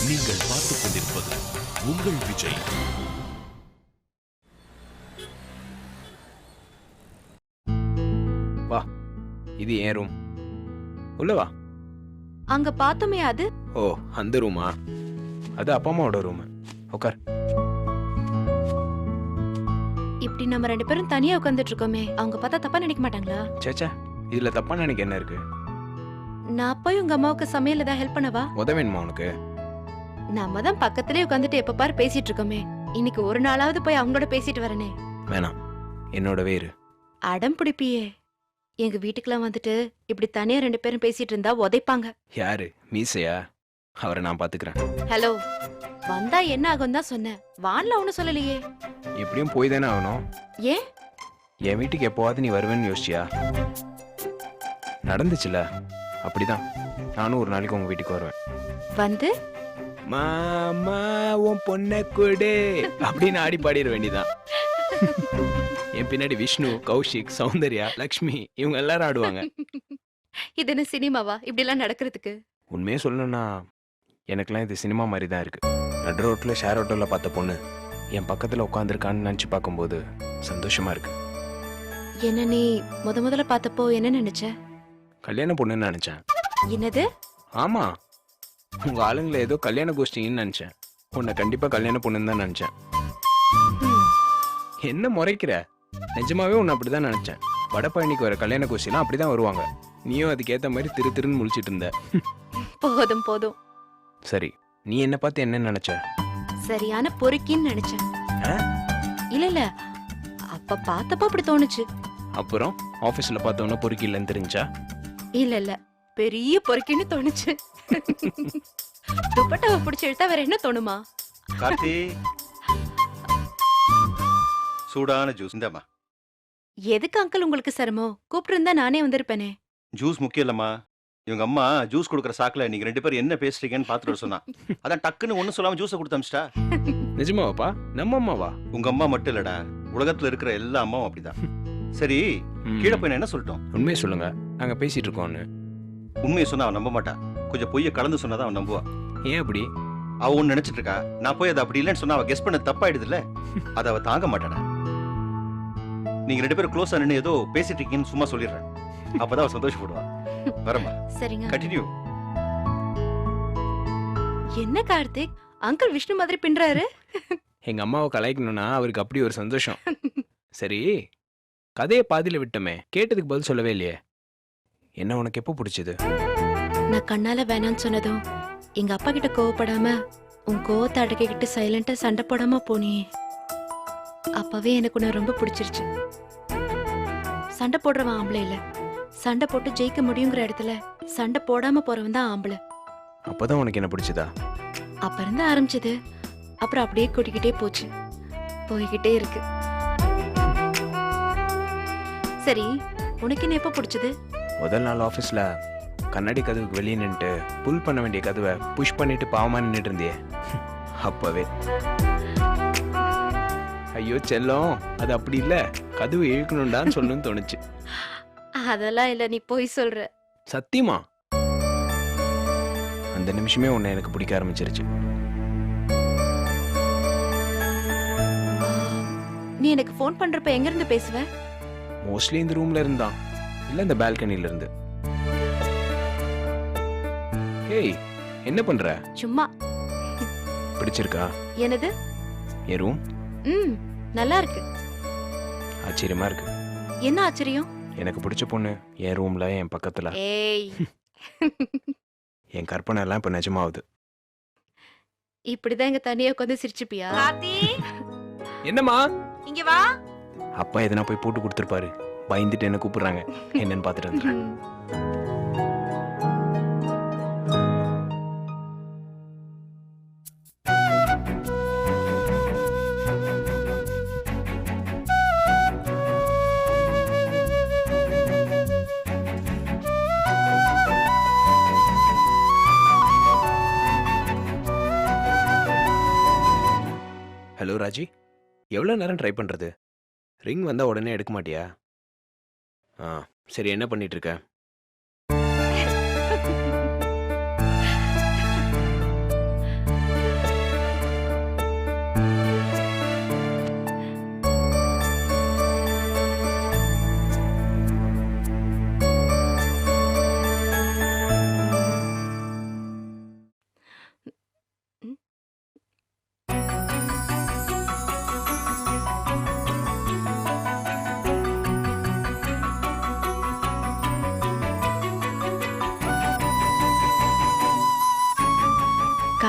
நீங்கள் பார்த்துக் கொண்டிருப்பது உங்கள் விஜய். வா, இது என் ரூம். உள்ள வா. அங்க பார்த்தோமே அது? ஓ, அந்த ரூமா? அது அப்பா அம்மாவோட ரூம். உட்கார். இப்படி நம்ம ரெண்டு பேரும் தனியா உட்கார்ந்துட்டு இருக்கோமே, அவங்க பார்த்தா தப்பா நினைக்க மாட்டாங்களா? சேச்சா, இதுல தப்பா நினைக்க என்ன இருக்கு? நான் போய் உங்க அம்மாவுக்கு சமையல் ஏதாவது ஹெல்ப் பண்ணவா? உதவேணுமா உனக்கு? நம்ம தான் பக்கத்துலயே உட்கார்ந்துட்டு எப்ப பாரு பேசிட்டு இருக்கோமே, இன்னைக்கு ஒரு நாளாவது போய் அவங்களோட பேசிட்டு வரனே. வேணாம், என்னோடவே இரு. அடம் பிடிப்பியே. எங்க வீட்டுக்கெல்லாம் வந்துட்டு இப்படி தனியா ரெண்டு பேரும் பேசிட்டு இருந்தா உதைப்பாங்க. யாரு? மீசையா? அவரை நான் பாத்துக்கிறேன். ஹலோ, வந்தா என்ன ஆகும் தான் சொன்னேன். வான்ல ஒண்ணும் சொல்லலையே. எப்படியும் போய் தானே ஆகணும். ஏன்? என் வீட்டுக்கு எப்போவாது நீ வருவேன்னு யோசிச்சியா? நடந்துச்சுல, அப்படிதான் நானும் ஒரு நாளைக்கு உங்க வீட்டுக்கு வருவேன். வந்து மாமா உன் பொண்ணை கொடு அப்படின்னு ஆடி பாடிட வேண்டியதான். என் பின்னாடி விஷ்ணு, கௌஷிக், சௌந்தர்யா, லக்ஷ்மி இவங்க எல்லாரும் ஆடுவாங்க. இது என்ன சினிமாவா இப்படி எல்லாம் நடக்கிறதுக்கு? உண்மையே சொல்லணும்னா எனக்குலாம் இது சினிமா மாதிரி தான் இருக்கு. நடு ரோட்டில் ஷேர் ஆட்டோவில் பார்த்த பொண்ணு என் பக்கத்தில் உட்காந்துருக்கான்னு நினச்சி பார்க்கும்போது சந்தோஷமா இருக்கு. என்ன நீ முதல்ல பார்த்தப்போ என்ன நினைச்ச? கல்யாண பொண்ணுன்னு நினச்சேன். என்னது? ஆமா, உங்க ஆளுங்களை ஏதோ கல்யாண கோஷ்டின்னு நினச்சேன். உன்னை கண்டிப்பாக கல்யாண பொண்ணுன்னு தான் நினச்சேன். என்ன முறைக்கிற? நிஜமாவே உன்னை அப்படிதான் நினைச்சேன். வடபழனிக்கு வர கல்யாண கோஷ்டிலாம் அப்படிதான் வருவாங்க. நீயும் அதுக்கேற்ற மாதிரி திருன்னு முழிச்சிட்டு இருந்த. போதும் போதும். சரி, நீ என்ன பார்த்து என்ன நினைச்ச? சரியான பொறுக்கின்னு நினைச்சேன். இல்ல அப்ப பார்த்தப்ப அப்படி தோணுச்சு. அப்புறம் ஆபீஸ்ல பார்த்தவன பொறுக்கி இல்லைன்னு தெரிஞ்சா? இல்ல பெரிய பொறுக்கின்னு தோணுச்சு. துப்பட்டாவை பிடிச்சி இழுத்தா வேற என்ன தோணுமா? கார்த்தி, சூடான ஜூஸ் இந்தாமா. எதுக்கு அங்கிள் உங்களுக்கு சிரமம்? கூப்பிட்டு இருந்தா நானே வந்திருப்பேனே. ஜூஸ் முக்கியம் இல்லம்மா. இவங்க அம்மா ஜூஸ் கொடுக்குற சாக்குல நீங்க ரெண்டு பேரும் என்ன பேசுறீங்கன்னு பாத்துட்டு சொன்னா. அதான் டக்குன்னு ஒண்ணு சொல்லாம ஜூஸை கொடுத்து அமிச்சிட்டா. நிஜமாவாப்பா? நம்ம அம்மாவா? உங்க அம்மா மட்டும் இல்லடா, உலகத்துல இருக்கிற எல்லா அம்மாவும் அப்படிதான். சரி, கீழே போய் நான் என்ன சொல்லிட்டோம்? உண்மையை சொல்லுங்க, நாங்க பேசிட்டு இருக்கோம்னு. உண்மையை சொன்னா அவன் நம்ப மாட்டா. கொஞ்சம் பொய்ய கலந்து சொன்னாதான் அவன் நம்புவா. ஏன் அப்படி? அவ ஒண்ணு நினைச்சிட்டு இருக்கா, நான் போய் அது அப்படி இல்லைன்னு சொன்னா அவ கெஸ் பண்ண தப்பாயிடுது இல்ல, அதை அவ தாங்க மாட்டாடா. நீங்க ரெண்டு பேரும் க்ளோஸா நின்று ஏதோ பேசிட்டு இருக்கீங்கன்னு சும்மா சொல்லிடுறேன். அப்பதான் அவ சந்தோஷப்படுவா. வரமா? சரிங்க. கண்டினியூ. என்ன கார்த்திக், அங்கிள் விஷ்ணு மாதிரி பின்றாரு? எங்க அம்மாவை கலாய்க்கணும்னா அவருக்கு அப்படி ஒரு சந்தோஷம். சரி, கதையை பாதியில விட்டமே, கேட்டதுக்கு பதில் சொல்லவே இல்லையே. என்ன உனக்கு எப்போ பிடிச்சது? நான் கண்ணால வேணான்னு சொன்னதும் எங்க அப்பா கிட்ட கோவப்படாம உன் கோவத்தை அடக்கிக்கிட்டு சைலண்டா சண்டை போடாம போனியே, அப்பவே எனக்கு உன்னை ரொம்ப பிடிச்சிருச்சு. சண்டை போடுறவன் ஆம்பளை இல்ல, சண்டை போட்டு ஜெயிக்க முடியுங்கிற இடத்துல சண்டை போடாம போறவன் தான் ஆம்பளை. அப்பதான் உனக்கு என்ன பிடிச்சதா? அப்ப இருந்து ஆரம்பிச்சது, அப்புறம் அப்படியே கூட்டிக்கிட்டே போச்சு, போய்கிட்டே இருக்கு. சரி, உனக்கு என்ன எப்ப பிடிச்சது? முதல் நாள் ஆஃபீஸில் கண்ணாடி கதவுக்கு வெளியே நின்றுட்டு புல் பண்ண வேண்டிய கதவை புஷ் பண்ணிட்டு பாவமா நின்றுட்டு இருந்தியே, அப்பவே. ஐயோ செல்லம், அது அப்படி இல்லை, கதவு இழுக்கணும்டான்னு சொல்லணும்னு தோணுச்சு. அதெல்லாம் இல்ல, நீ போய் சொல்ற. சத்தியமா அந்த நிமிஷமே உன்னை எனக்கு பிடிக்க ஆரம்பிச்சிருச்சு. நீ எனக்கு ஃபோன் பண்றப்ப எங்க இருந்து பேசுவ? மோஸ்ட்லி இந்த ரூம்ல இருந்தான், இல்ல இந்த பால்கனில இருந்து. ஏய், என்ன பண்ற? சும்மா. பிடிச்சிருக்கா? என்னது? என் ரூம் நல்லா இருக்கு. ஆச்சரியமா இருக்கு. என்ன ஆச்சரியம்? எனக்கு பிடிச்ச பொண்ணு என் ரூம்ல, என் பக்கத்துல. ஏய், என் கற்பனை எல்லாம் இப்ப நிஜமாவுது. இப்படிதான் இங்க தனியா உட்காந்து சிரிச்சுப்பியா? கார்த்தி, என்னம்மா? இங்க வா. அப்பா எதனா போய் போட்டு கொடுத்துருப்பாரு, பயந்துட்டு என்ன கூப்பிடுறாங்க, என்னன்னு பாத்துட்டு வந்துடுறேன். ஹலோ ராஜி, எவ்வளோ நேரம் ட்ரை பண்ணுறது? ரிங் வந்தால் உடனே எடுக்க மாட்டியா? சரி, என்ன பண்ணிட்டு இருக்க?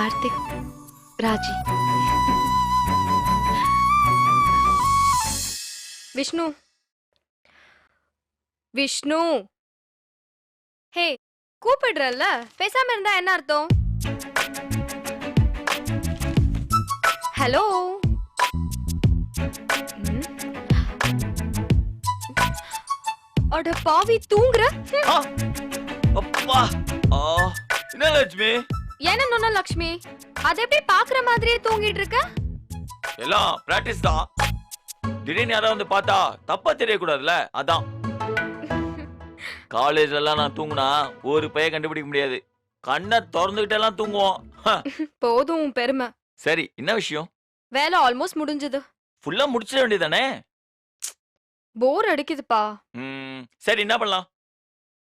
கார்த்திக், ராஜி. விஷ்ணு விஷ்ணு ஹே, கூப்பிடுறல்ல, பேசாம இருந்தா என்ன அர்த்தம்? ஹலோ. அட பாவி, தூங்குற? அப்பா என்ன லட்சுமி? என்ன நொன்ன லக்ஷ்மி, அது எப்படி பாக்குற மாதிரியே தூங்கிட்டு இருக்க? எல்லாம் பிராக்டிஸ் தான். திடீர்னு யாராவது வந்து பார்த்தா தப்பா தெரியக்கூடாதுல்ல, அதான். காலேஜ்ல எல்லாம் நான் தூங்குனா ஒரு பைய கண்டுபிடிக்க முடியாது. கண்ணை திறந்துகிட்டு எல்லாம் தூங்குவோம். போதும் உன் பெருமை. சரி, என்ன விஷயம்? வேலை ஆல்மோஸ்ட் முடிஞ்சது. ஃபுல்லா முடிச்சிட வேண்டியதானே? போர் அடிக்குதுப்பா. சரி, என்ன பண்ணலாம்?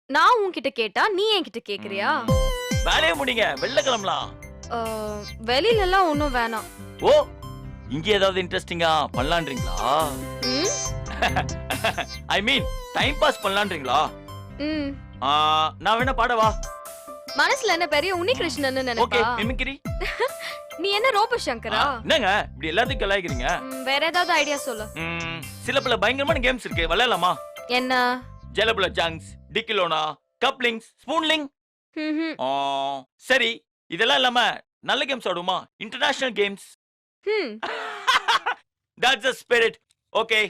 நான் உன்கிட்ட கேட்டா நீ என்கிட்ட கேக்குறியா? வேலையை முடிங்க, வெளில கிளம்பலாம். வெளியில எல்லாம் ஒண்ணும் வேணாம். ஓ, இங்க ஏதாவது இன்ட்ரெஸ்டிங்கா பண்ணலான்றீங்களா? ஐ மீன் டைம் பாஸ் பண்ணலான்றீங்களா? நான் வேணா பாடவா? மனசுல என்ன பெரிய உன்னிகிருஷ்ணன் ஓகே, நினைப்பா? மிமிக்ரி. நீ என்ன ரோபோ சங்கரா? என்னங்க இப்படி எல்லாத்தையும் கலாய்க்கிறீங்க? வேற ஏதாவது ஐடியா சொல்லு. சில பல பயங்கரமான கேம்ஸ் இருக்கு, விளையாடலாமா? என்ன? ஜலபல ஜங்ஸ், டிக்கிலோனா, கப்லிங்ஸ், ஸ்பூன்லிங். ம்ஹும். சரி, இதெல்லாம் இல்லாம நல்ல கேம்ஸ் ஆடுமா? International games. That's the spirit. Okay.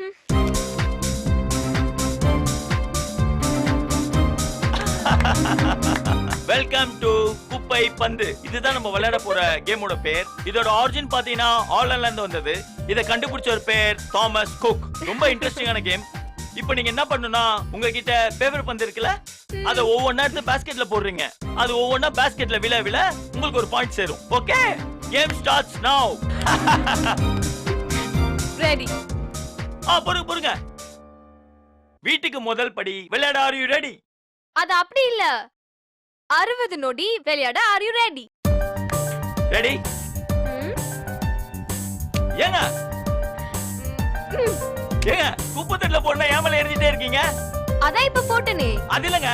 Welcome to குப்பை பந்து. இதுதான் நம்ம விளையாட போற கேமோட பேர். இதோட ஆரிஜின் பாத்தீங்கன்னா ஆன்லைன்ல இருந்து வந்தது. இத கண்டுபிடிச்ச ஒரு பேர் தாமஸ் குக். ரொம்ப இன்ட்ரெஸ்டிங்கான கேம். இப்போ நீங்க என்ன பண்ணனும்னா, உங்ககிட்ட பேப்பர் பந்து இருக்குல, அத ஒவ்வொண்ணா எடுத்து பாஸ்கெட்ல போடுறீங்க. அது ஒவ்வொண்ணா பாஸ்கெட்ல விழ விழ உங்களுக்கு ஒரு பாயிண்ட் சேரும். ஓகே, கேம் ஸ்டார்ட்ஸ் நவ. ரெடி. பொறுங்க. வீட்டுக்கு முதல் படி விளையாட. Are you ready? அது அப்படி இல்ல. 60 நொடி விளையாட. Are you ready? ரெடி. ஏங்க ஏங்க குப்பை போடணும், ஏமல எரிஞ்சிட்டே இருக்கீங்க? அதான் இப்ப போட்டனே. அது இல்லங்க,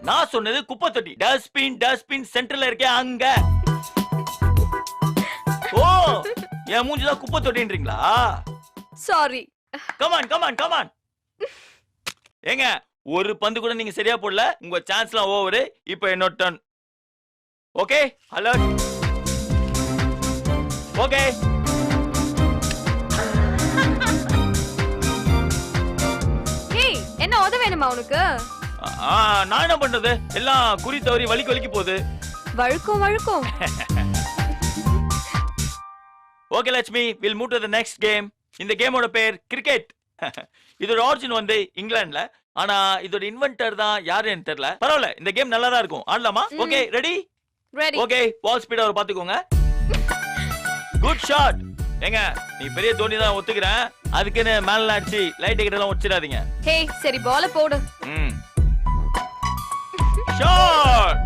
நான் சொன்னது குப்பை தொட்டி. டஸ்ட்பின் சென்டர்ல இருக்கே, அங்க. ஓ, என் மூஞ்சிதான் குப்பை தொட்டின்றீங்களா? சாரி. கமான். ஏங்க, ஒரு பந்து கூட நீங்க சரியா போடல. உங்க சான்ஸ்லாம் ஓவர். இப்போ என்னோட turn. Okay, alert. Okay. Hey, என்ன உத வேணுமா உனக்கு? நான் என்ன பண்றது? எல்லாம் குறி தவறி வலிக்கு போகுது. வழுக்கும். Okay Lakshmi, will move to the next game. இந்த கேமோட பேர் கிரிக்கெட். இதோட ஆரிஜின் வந்து இங்கிலாந்துல. ஆனா இதோட இன்வென்டர் தான் யாருன்னு தெரியல. பரவாயில்ல, இந்த கேம் நல்லா தான் இருக்கும். ஆடலாமா? Okay, ready? ஓகே, பால் ஸ்பீடா ஒரு பாத்துக்கோங்க. Good shot. ஏங்க, நீ பெரிய தோனி தான் ஒத்துக்கிறேன். அதுக்குன்னு மேல அடிச்சு லைட் கிட்ட எல்லாம் வச்சிடாதீங்க. ஹே, சரி, பால போடு. ஷாட்.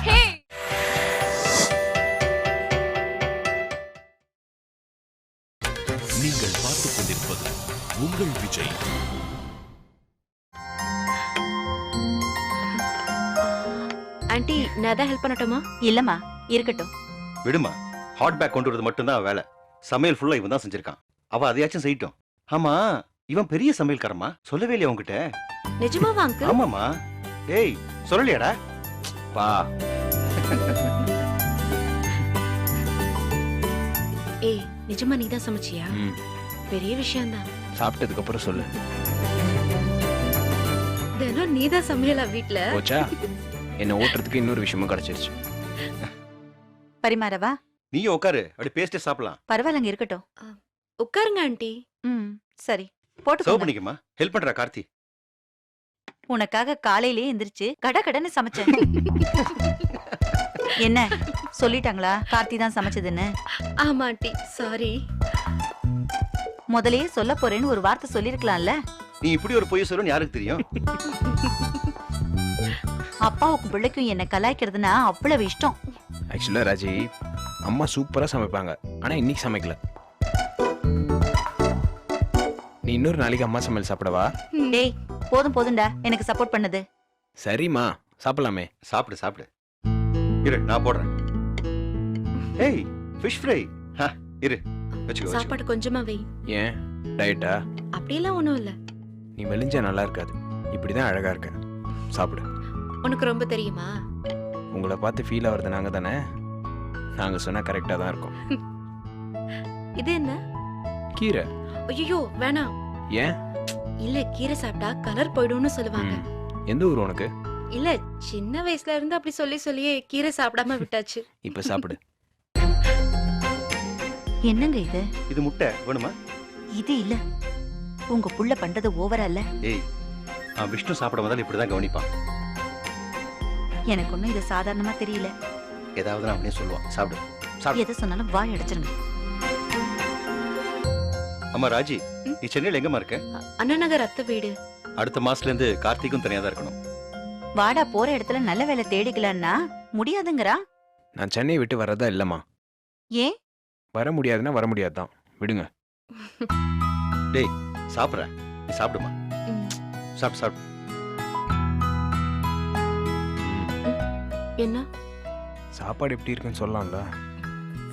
ஹே, நீங்கள் பார்த்துக் கொண்டிருப்பது உங்கள் விஜய். ஆண்டி, நான் தான் ஹெல்ப் பண்ணட்டுமா? இல்லம்மா, இருக்கட்டும். விடுமா, ஹாட் பேக் கொண்டு வரது மட்டும்தான் வேலை. சமையல் ஃபுல்லா இவன் தான் செஞ்சிருக்கான். அவ அதையாச்சும் செய்யட்டும். ஆமா, இவன் பெரிய சமையல்காரமா? சொல்லவே இல்லையா உங்ககிட்ட? நிஜமாவா அங்கிள்? ஆமாமா. ஏய், சொல்லலையாடா? பா, ஏய், நிஜமா நீ தான் சமைச்சியா? பெரிய விஷயம்தான். சாப்பிட்டதுக்கு அப்புறம் சொல்லு. தினம் நீ தான் சமையலா வீட்ல? போச்சா? என்ன ஓட்டுறதுக்கு இன்னொரு விஷயமும் கிடைச்சிருச்சு. பரிமாறவா? நீயும் உட்காரு, அப்படி பேஸ்டே சாப்பிடலாம். பரவாயில்லங்க, இருக்கட்டும். உட்காருங்க ஆண்டி. சரி, சர்வ் போட்டு பண்ணிக்கமா. ஹெல்ப் பண்றா கார்த்தி. உனக்காக காலையிலேயே எந்திரிச்சு கடன்னு சமைச்சேன். என்ன சொல்லிட்டாங்களா கார்த்தி தான் சமைச்சதுன்னு? ஆமா ஆண்டி, சாரி. முதல்லயே சொல்ல போறேன்னு ஒரு வார்த்தை சொல்லிருக்கலாம்ல. நீ இப்படி ஒரு பொய் சொல்லுன்னு யாருக்கு தெரியும்? அப்பாவுக்கும் பிள்ளைக்கும் என்ன கலாய்க்கிறதுனா அவ்வளவு இஷ்டம். ஆக்சுவலா ராஜி, அம்மா சூப்பரா சமைப்பாங்க. ஆனா இன்னைக்கு சமைக்கல. நீ இன்னொரு நாளைக்கு அம்மா சமையல் சாப்பிடவா? டேய், போதும்டா எனக்கு சப்போர்ட் பண்ணது. சரிம்மா சாப்பிடலாமே. சாப்பிடு சாப்பிடு. இரு நான் போடுறேன். ஏய் ஃபிஷ் ஃப்ரை. இரு வச்சுக்கோ. சாப்பாடு கொஞ்சமா வை. ஏன் டயட்டா? அப்படியெல்லாம் ஒண்ணும் இல்ல. நீ மெலிஞ்சா நல்லா இருக்காது. இப்படிதான் அழகா இருக்க. சாப்பிடு. உனக்கு ரொம்ப தெரியுமா? உங்களை பார்த்து ஃபீல் ஆகுறது நாங்க தானே. நாங்க சொன்னா கரெக்டா தான் இருக்கும். இது என்ன? கீரை. ஐயோ வேணாம். ஏன்? இல்ல கீரை சாப்பிட்டா கலர் போயிடும்னு சொல்லுவாங்க. ம். எந்த ஊர் உனக்கு? இல்ல சின்ன வயசுல இருந்து அப்படி சொல்லியே கீரை சாப்பிடாம விட்டாச்சு. இப்ப சாப்பிடு. என்னங்க இது? இது முட்டை வேணுமா? இது இல்ல. உங்க புள்ள பண்றது ஓவரா இல்ல? ஏய் விஷ்ணு சாப்பிட முதல்ல இப்படிதான் கவனிப்பான். எனக்கு ஒண்ணும் இது சாதாரணமா தெரியல. ஏதாவது நான் அப்படியே சொல்லுவான். சாப்பிடு சாப்பிடு. எதை சொன்னாலும் வாய் அடைச்சிருங்க. அம்மா ராஜி, நீ சென்னையில எங்கம்மா இருக்க? அண்ணா நகர் அத்தை வீடு. அடுத்த மாசத்துல இருந்து கார்த்திக்கும் தனியா தான் இருக்கணும். வாடா போற இடத்துல நல்ல வேலை தேடிக்கலான்னா முடியாதுங்கறா. நான் சென்னையை விட்டு வரதா இல்லம்மா. ஏன்? வர முடியாதுன்னா வர முடியாதுதான். விடுங்க. டேய் சாப்பிட்ற, நீ சாப்பிடுமா. ம். சாப்பிடு சாப்பிடு. என்ன? சாப்பாடு எப்படி இருக்குன்னு சொல்லலாம்ல.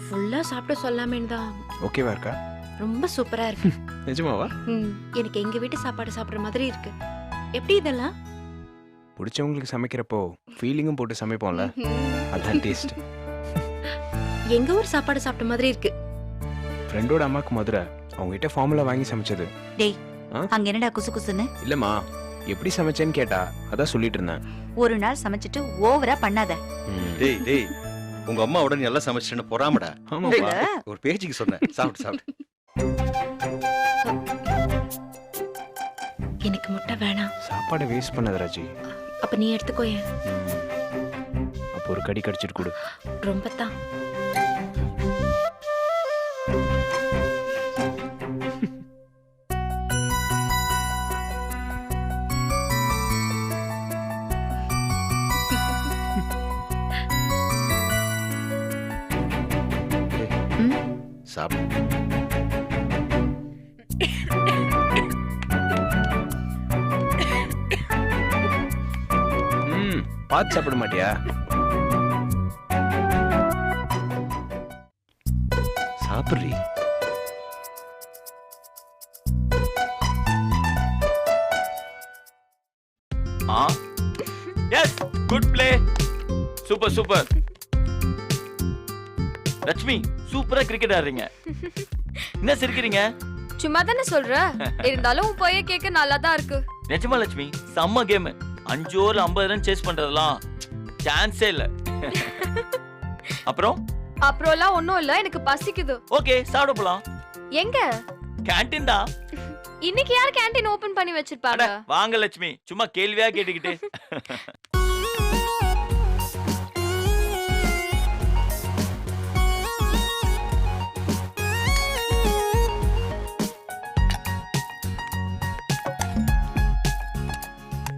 ஃபுல்லா சாப்பிட சொல்லாமேன்னு தான். ஓகேவா இருக்கா? ரொம்ப சூப்பரா இருக்கு. நிஜமாவா? எனக்கு எங்க வீட்டு சாப்பாடு சாப்பிடுற மாதிரி இருக்கு. எப்படி இதெல்லாம்? பிடிச்சவங்களுக்கு சமைக்கிறப்போ ஃபீலிங்கும் போட்டு சமைப்போம்ல, அதான் டேஸ்ட். எங்க ஊர் சாப்பாடு சாப்பிட்ட மாதிரி இருக்கு. ஃப்ரெண்டோட அம்மாக்கு மதுரை, அவங்க கிட்ட ஃபார்முலா வாங்கி சமைச்சது. டேய் ஆ? அங்க என்னடா குசு குசுன்னு? இல்லம்மா, எப்படி சமைச்சேன்னு கேட்டா அதான் சொல்லிட்டு இருந்தேன். ஒரு நாள் சமைச்சிட்டு ஓவரா பண்ணாத. ம். டேய் டேய் உங்க அம்மாவோட நீ நல்லா சமைச்சிட்டேன்னு பொறாமடா. ஆமாப்பா. ஒரு பேச்சுக்கு சொன்னேன். சாப்பிடு சாப்பிடு. எனக்கு முட்டை வேணாம். சாப்பாடை வேஸ்ட் பண்ணாத ராஜி. அப்ப நீ எடுத்துக்கோயேன். அப்போ ஒரு கடி கடிச்சிட்டு கொடு. ரொம்ப தான். சாப்பிடு. பார்த்து சாப்பிட மாட்டியா? சாப்பிட்றி. Yes good play. Super super. Lakshmi சூப்பரா கிரிக்கெட் ஆடுறீங்க. என்ன சிரிக்கிறீங்க? சும்மா தானே சொல்ற. இருந்தாலும் உன் பைய கேட்க நல்லா தான் இருக்கு. நிஜமா லட்சுமி செம்ம கேம். 5 ஓவர்ல 50 ரன் சேஸ் பண்றதெல்லாம் சான்ஸே இல்ல. அப்புறம் அப்புறம்லாம் ஒண்ணும் இல்ல, எனக்கு பசிக்குது. ஓகே சாப்பிட போலாம். எங்க? கேண்டீன் தான். இன்னைக்கு யார் கேண்டீன் ஓபன் பண்ணி வச்சிருப்பாங்க? வாங்க லட்சுமி, சும்மா கேள்வியா கேட்டுக்கிட்டு.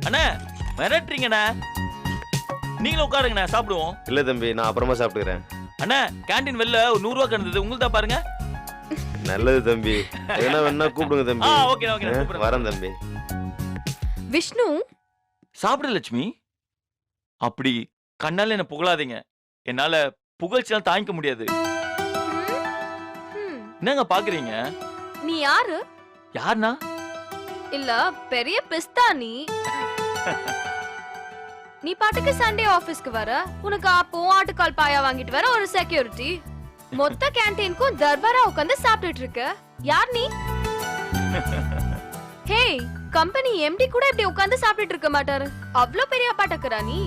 அண்ணா மிரட்டுறீங்கண்ணா. நீங்களும் உட்காருங்கண்ணா, சாப்பிடுவோம். இல்ல தம்பி, நான் அப்புறமா சாப்பிட்டுக்கிறேன். அண்ணா கேண்டீன் வெளில 100 ரூபா கிடந்தது, உங்களுக்கு தான் பாருங்க. நல்லது தம்பி. எதனா வேணா கூப்பிடுங்க தம்பி. ஓகே ஓகே கூப்பிடுறேன். வரேன் தம்பி. விஷ்ணு சாப்பிடு லட்சுமி. அப்படி கண்ணால என்ன புகழாதீங்க. என்னால புகழ்ச்சியெல்லாம் தாங்கிக்க முடியாது. ம். என்னங்க பாக்குறீங்க? நீ யாரு? யாருண்ணா? இல்ல பெரிய பிஸ்தா நீ. நீ பாட்டுக்கு சண்டே ஆபீஸ்க்கு வர, உனக்கு அப்போ ஆட்டுக்கால் பாயா வாங்கிட்டு வர ஒரு செக்யூரிட்டி. மொத்த கேண்டீனுக்கும் தர்பாரா உட்கார்ந்து சாப்பிட்டுட்டு இருக்க. யார் நீ? ஹே, கம்பெனி எம்டி கூட இப்படி உட்கார்ந்து சாப்பிட்டுட்டு இருக்க மாட்டாரு. அவ்ளோ பெரிய பாட்டக்கறா நீ.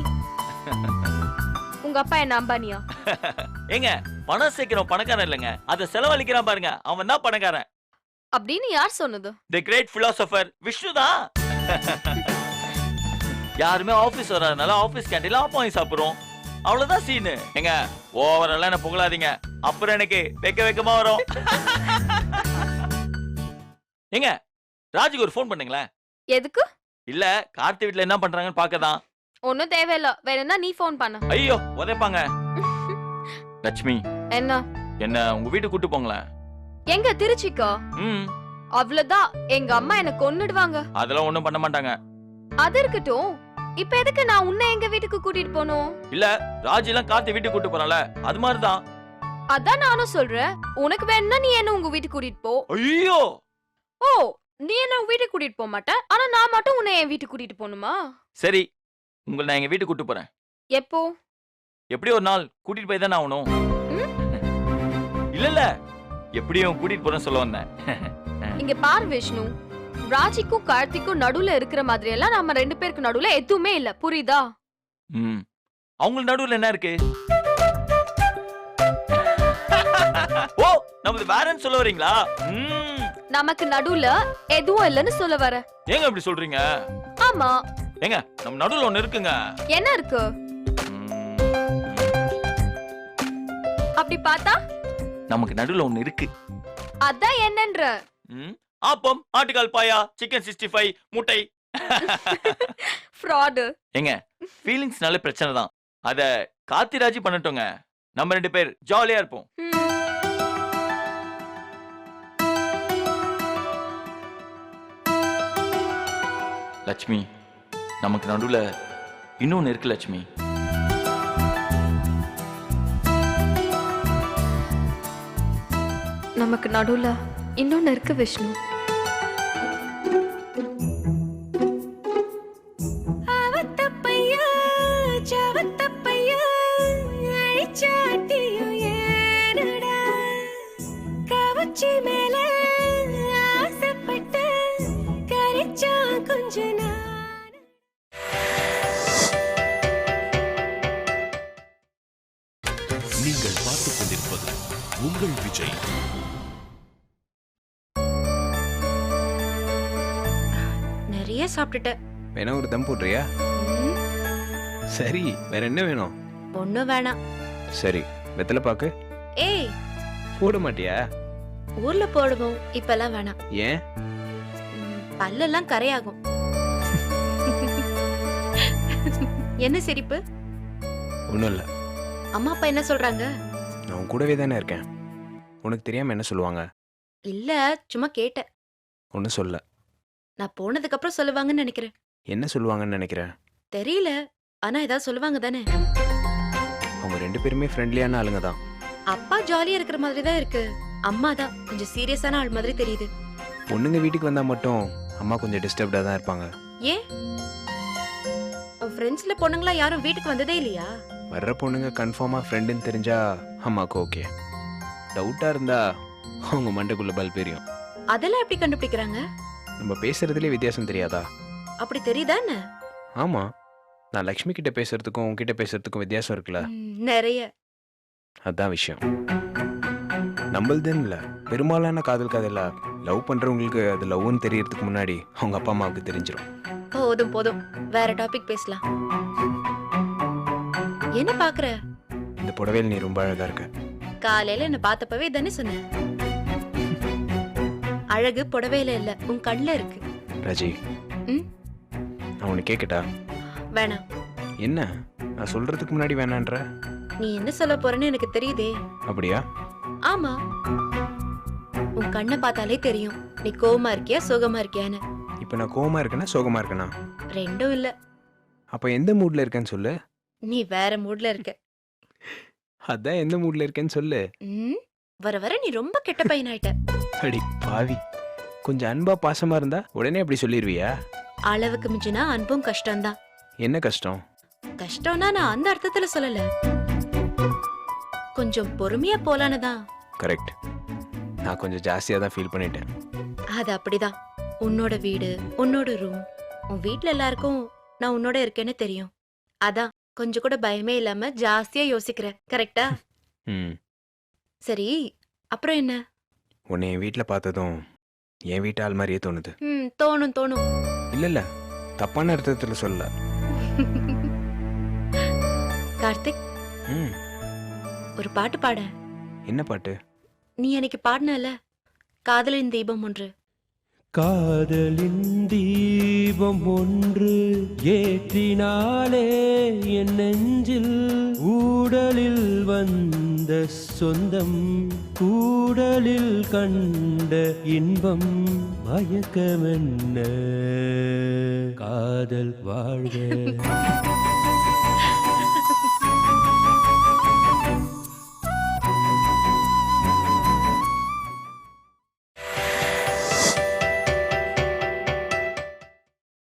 உங்க அப்பா என்ன அம்பானியா? ஏங்க பணம் சேர்க்கிறோம் பணக்காரன் இல்லைங்க, அதை செலவழிக்கிறான் பாருங்க, அவன் தான் பணக்காரன். அப்படின்னு யார் சொன்னது? தி கிரேட் பிலாசபர் விஷ்ணு தான். யாருமே ஆபீஸ் வராதனால ஆபீஸ் கேண்டீன்ல ஆப் வாங்கி சாப்பிடுறோம். அவ்வளவுதான் சீனு. எங்க ஓவரெல்லாம் என்ன புகழாதீங்க, அப்புறம் எனக்கு வெக்கமா வரும். ஏங்க ராஜுக்கு ஒரு ஃபோன் பண்ணுங்களேன். எதுக்கு? இல்ல கார்த்தி வீட்ல என்ன பண்றாங்கன்னு பார்க்கதான். ஒன்னும் தேவையில்ல, வேணும்னா நீ ஃபோன் பண்ணு. ஐயோ உதைப்பாங்க. லட்சுமி என்ன? என்ன உங்க வீட்டுக்கு கூட்டு போங்களேன். எங்க? திருச்சிக்கா? ம் அவ்வளவுதான், எங்க அம்மா என்ன கொன்னுடுவாங்க. அதெல்லாம் ஒண்ணும் பண்ண மாட்டாங்க. அது இருக்கட்டும், இப்ப எதுக்கு நான் உன்னை எங்க வீட்டுக்கு கூட்டிட்டு போகணும்? இல்ல ராஜ் எல்லாம் கார்த்தி வீட்டுக்கு கூட்டு போறான்ல அது மாதிரிதான். அதான் நானும் சொல்றேன். உனக்கு வேணும்னா நீ என்ன உங்க வீட்டுக்கு கூட்டிட்டு போ. ஐயோ ஓ, நீ என்ன உங்க வீட்டுக்கு கூட்டிட்டு போக மாட்ட, ஆனா நான் மட்டும் உன்னை என் வீட்டுக்கு கூட்டிட்டு போகணுமா? சரி, உங்களை நான் எங்க வீட்டுக்கு கூட்டு போறேன். எப்போ? எப்படி ஒரு நாள் கூட்டிட்டு போய் தானே ஆகணும். ம்? இல்ல எப்படியும் கூட்டிட்டு போறேன்னு சொல்ல வந்தேன். இங்க பார் விஷ்ணு, ராஜிக்கும் கார்த்திக்கும் நடுவுல இருக்கிற மாதிரி எல்லாம் நம்ம 2 பேருக்கு நடுவுல எதுவுமே இல்ல, புரியுதா? ம், அவங்களுக்கு நடுவுல என்ன இருக்கு? ஓ, நமது வேறன்னு சொல்ல வரீங்களா? ம், நமக்கு நடுவுல எதுவும் இல்லன்னு சொல்ல வர. ஏங்க இப்படி சொல்றீங்க? ஆமா. ஏங்க நம்ம நடுவுல ஒண்ணு இருக்குங்க. என்ன இருக்கு? ம், அப்படி பார்த்தா நமக்கு நடுவுல ஒண்ணு இருக்கு. அதான் என்னன்ற? ம், ஆப்பம், ஆட்டுக்கால் பாயா, சிக்கன் 65, முட்டை. ஃப்ராடு. ஏங்க ஃபீலிங்ஸ்னால பிரச்சனை தான். அத காத்திராஜி பண்ணட்டோங்க. நம்ம 2 பேர் ஜாலியா இருப்போம். லட்சுமி, நமக்கு நடுவுல இன்னொன்னு இருக்கு லட்சுமி. நமக்கு நடுவுல இன்னொன்னு இருக்கு விஷ்ணு. நீங்கள் பார்த்துக் கொண்டிருப்பது உங்கள் விஜய். நிறைய சாப்பிட்டுட்டேன். வேணா ஒரு தம் போடுறியா? சரி, வேற என்ன வேணும்? ஒண்ணும் வேணாம். சரி, வெத்தலை பாக்கு ஏய், போட மாட்டியா? ஊர்ல போடுவோம், இப்பெல்லாம் வேணாம். ஏன்? பல்லெல்லாம் கரையாகும். என்ன சிரிப்பு? ஒன்றும் இல்லை. அம்மா அப்பா என்ன சொல்றாங்க? நான் உன் கூடவே தானே இருக்கேன். உனக்கு தெரியாம என்ன சொல்லுவாங்க? இல்ல, சும்மா கேட்டேன். ஒன்றும் சொல்ல. நான் போனதுக்கு அப்புறம் சொல்லுவாங்கன்னு நினைக்கிறேன். என்ன சொல்லுவாங்கன்னு நினைக்கிறேன்? தெரியல, ஆனா ஏதாவது சொல்லுவாங்க தானே. அவங்க 2 பேருமே ஃப்ரெண்ட்லியான ஆளுங்க தான். அப்பா ஜாலியா இருக்கிற மாதிரி தான் இருக்கு. அம்மா தான் கொஞ்சம் சீரியஸான ஆள் மாதிரி தெரியுது. பொண்ணுங்க வீட்டுக்கு வந்தா மட்டும் அம்மா கொஞ்சம் டிஸ்டர்ப்டா தான் இருப்பாங்க. ஏன், உன் ஃப்ரெண்ட்ஸ்ல பொண்ணுங்களா யாரும் வீட்டுக்கு வந்ததே இல்லையா? வர்ற பொண்ணுங்க கன்ஃபார்மா ஃப்ரெண்டுன்னு தெரிஞ்சா அம்மாவுக்கு ஓகே. டவுட்டா இருந்தா அவங்க மண்டைக்குள்ள பல்ப் எரியும். அதெல்லாம் எப்படி கண்டுபிடிக்கிறாங்க? நம்ம பேசுறதுலேயே வித்தியாசம் தெரியாதா? அப்படி தெரியுதா என்ன? ஆமா, நான் லக்ஷ்மி கிட்ட பேசுறதுக்கும் உன்கிட்ட பேசுறதுக்கும் வித்தியாசம் இருக்குல்ல. நிறைய. அதான் விஷயம். நம்மள்துன்னு இல்லை, பெரும்பாலான காதல் கதையில லவ் பண்றவங்களுக்கு அது லவ்னு தெரியறதுக்கு முன்னாடி அவங்க அப்பா அம்மாவுக்கு தெரிஞ்சிடும். போதும் போதும், வேற டாபிக் பேசலாம். என்ன பாக்குற? இந்த புடவையில் நீ ரொம்ப அழகா இருக்க. காலையில என்ன பார்த்தப்பவே தானே சொன்னேன். அழகு புடவையில இல்ல, உன் கண்ணுல இருக்கு. ராஜி, ம்? நான் உன்னை கேட்கட்டா? வேணாம். என்ன, நான் சொல்றதுக்கு முன்னாடி வேணான்ற? நீ என்ன சொல்ல போறன்னு எனக்கு தெரியுதே. அப்படியா? ஆமா, உன் கண்ணை பார்த்தாலே தெரியும் நீ கோவமா இருக்கியா சோகமா இருக்கியான்னு. இப்ப நான் கோவமா இருக்கேனா சோகமா இருக்கேனா? ரெண்டும் இல்ல. அப்ப எந்த மூட்ல இருக்கேன்னு சொல்லு. நீ வேற மூட்ல இருக்க. அதான் எந்த மூட்ல இருக்கேன்னு சொல்லு. வர வர நீ ரொம்ப கெட்ட பையனாயிட்ட. அடி பாவி, கொஞ்சம் அன்பா பாசமா இருந்தா உடனே அப்படி சொல்லிருவியா? அளவுக்கு மிஞ்சினா அன்பும் கஷ்டம்தான். என்ன கஷ்டம்? கஷ்டம்னா நான் அந்த அர்த்தத்துல சொல்லல, கொஞ்சம் பொறுமையா போலான்னுதான். கரெக்ட், நான் கொஞ்சம் ஜாஸ்தியா தான் ஃபீல் பண்ணிட்டேன். அது அப்படிதான். உன்னோட வீடு, உன்னோட ரூம், உன் வீட்ல எல்லாருக்கும் நான் உன்னோட இருக்கேன்னு தெரியும். அதான் கொஞ்சம் கூட பயமே இல்லாம ஜாஸ்தியா யோசிக்கிற. கரெக்டா? ம், சரி, அப்புறம் என்ன? உன்னை என் வீட்ல பார்த்ததும் என் வீட்டு ஆள் மாதிரியே தோணுது. தோணும் தோணும். இல்ல இல்ல, தப்பான அர்த்தத்துல சொல்ல. கார்த்திக், ம், ஒரு பாட்டு பாட. என்ன பாட்டு? நீ அன்னைக்கு பாடினல, காதலின் தீபம் ஒன்று. காதலின் தீபம் ஒன்று ஏற்றினாலே என் நெஞ்சில் ஊடலில் வந்த சொந்தம் கூடலில் கண்ட இன்பம் மயக்கமென்ன காதல் வாழ்க